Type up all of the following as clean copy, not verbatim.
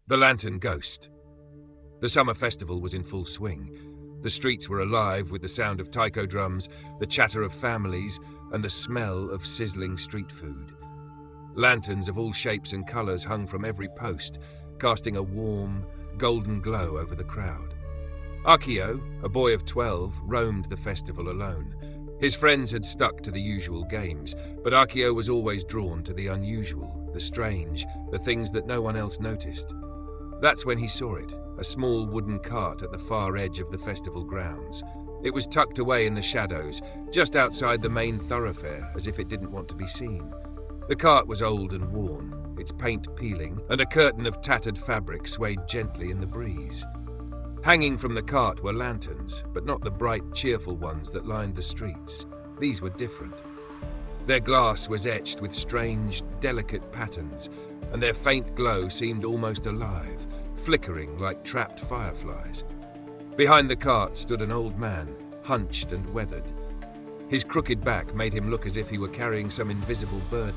The Lantern Ghost. The summer festival was in full swing. The streets were alive with the sound of taiko drums, the chatter of families, and the smell of sizzling street food. Lanterns of all shapes and colors hung from every post, casting a warm, golden glow over the crowd. Akio, a boy of 12, roamed the festival alone. His friends had stuck to the usual games, but Akio was always drawn to the unusual, the strange, the things that no one else noticed. That's when he saw it, a small wooden cart at the far edge of the festival grounds. It was tucked away in the shadows, just outside the main thoroughfare, as if it didn't want to be seen. The cart was old and worn, its paint peeling, and a curtain of tattered fabric swayed gently in the breeze. Hanging from the cart were lanterns, but not the bright, cheerful ones that lined the streets. These were different. Their glass was etched with strange, delicate patterns, and their faint glow seemed almost alive, flickering like trapped fireflies. Behind the cart stood an old man, hunched and weathered. His crooked back made him look as if he were carrying some invisible burden,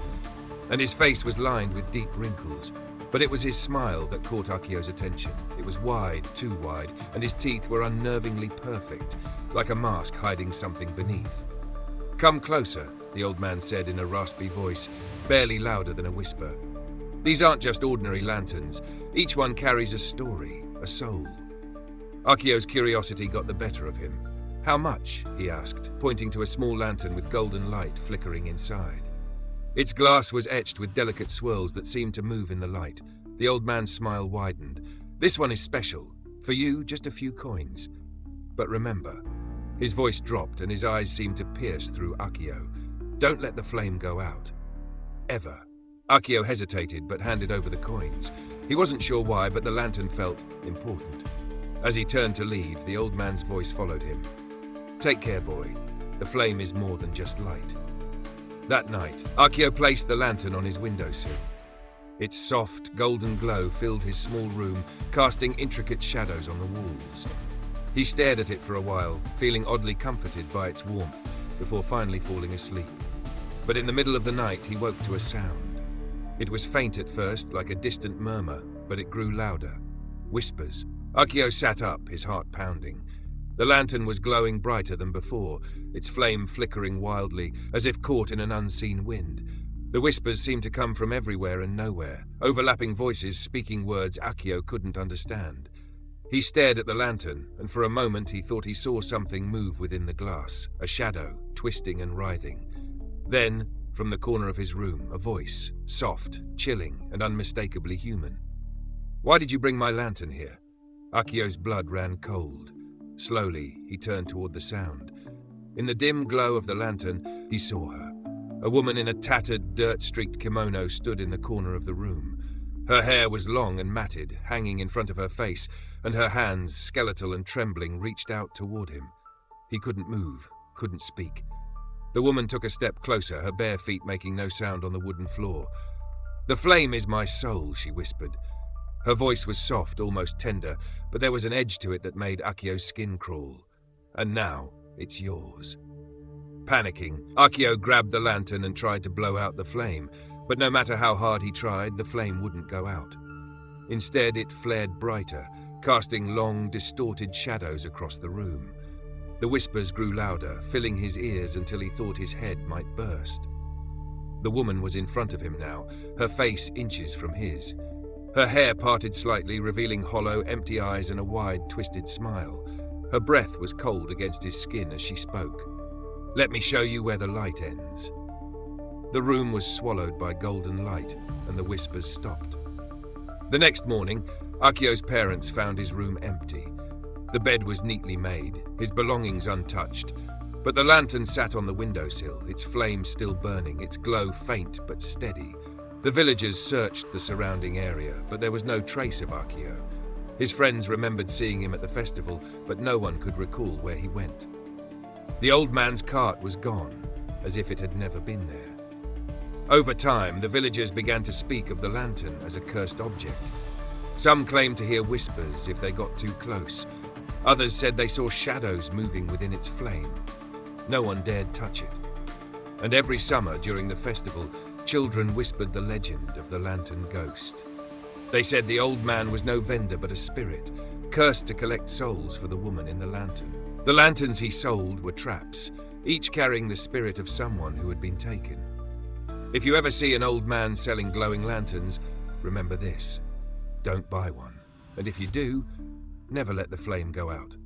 and his face was lined with deep wrinkles. But it was his smile that caught Akio's attention. It was wide, too wide, and his teeth were unnervingly perfect, like a mask hiding something beneath. "Come closer," the old man said in a raspy voice, barely louder than a whisper. "These aren't just ordinary lanterns. Each one carries a story, a soul." Akio's curiosity got the better of him. "How much?" he asked, pointing to a small lantern with golden light flickering inside. Its glass was etched with delicate swirls that seemed to move in the light. The old man's smile widened. "This one is special. For you, just a few coins. But remember," his voice dropped and his eyes seemed to pierce through Akio, "don't let the flame go out. Ever." Akio hesitated but handed over the coins. He wasn't sure why, but the lantern felt important. As he turned to leave, the old man's voice followed him. "Take care, boy. The flame is more than just light." That night, Akio placed the lantern on his windowsill. Its soft, golden glow filled his small room, casting intricate shadows on the walls. He stared at it for a while, feeling oddly comforted by its warmth, before finally falling asleep. But in the middle of the night, he woke to a sound. It was faint at first, like a distant murmur, but it grew louder. Whispers. Akio sat up, his heart pounding. The lantern was glowing brighter than before, its flame flickering wildly, as if caught in an unseen wind. The whispers seemed to come from everywhere and nowhere, overlapping voices speaking words Akio couldn't understand. He stared at the lantern, and for a moment he thought he saw something move within the glass, a shadow, twisting and writhing. Then, from the corner of his room, a voice, soft, chilling, and unmistakably human. "Why did you bring my lantern here?" Akio's blood ran cold. Slowly, he turned toward the sound. In the dim glow of the lantern, he saw her. A woman in a tattered, dirt-streaked kimono stood in the corner of the room. Her hair was long and matted, hanging in front of her face, and her hands, skeletal and trembling, reached out toward him. He couldn't move, couldn't speak. The woman took a step closer, her bare feet making no sound on the wooden floor. "The flame is my soul," she whispered. Her voice was soft, almost tender, but there was an edge to it that made Akio's skin crawl. "And now, it's yours." Panicking, Akio grabbed the lantern and tried to blow out the flame, but no matter how hard he tried, the flame wouldn't go out. Instead, it flared brighter, casting long, distorted shadows across the room. The whispers grew louder, filling his ears until he thought his head might burst. The woman was in front of him now, her face inches from his. Her hair parted slightly, revealing hollow, empty eyes and a wide, twisted smile. Her breath was cold against his skin as she spoke. "Let me show you where the light ends." The room was swallowed by golden light, and the whispers stopped. The next morning, Akio's parents found his room empty. The bed was neatly made, his belongings untouched, but the lantern sat on the windowsill, its flame still burning, its glow faint but steady. The villagers searched the surrounding area, but there was no trace of Akio. His friends remembered seeing him at the festival, but no one could recall where he went. The old man's cart was gone, as if it had never been there. Over time, the villagers began to speak of the lantern as a cursed object. Some claimed to hear whispers if they got too close. Others said they saw shadows moving within its flame. No one dared touch it. And every summer during the festival, children whispered the legend of the Lantern Ghost. They said the old man was no vendor but a spirit, cursed to collect souls for the woman in the lantern. The lanterns he sold were traps, each carrying the spirit of someone who had been taken. If you ever see an old man selling glowing lanterns, remember this: don't buy one. And if you do, never let the flame go out.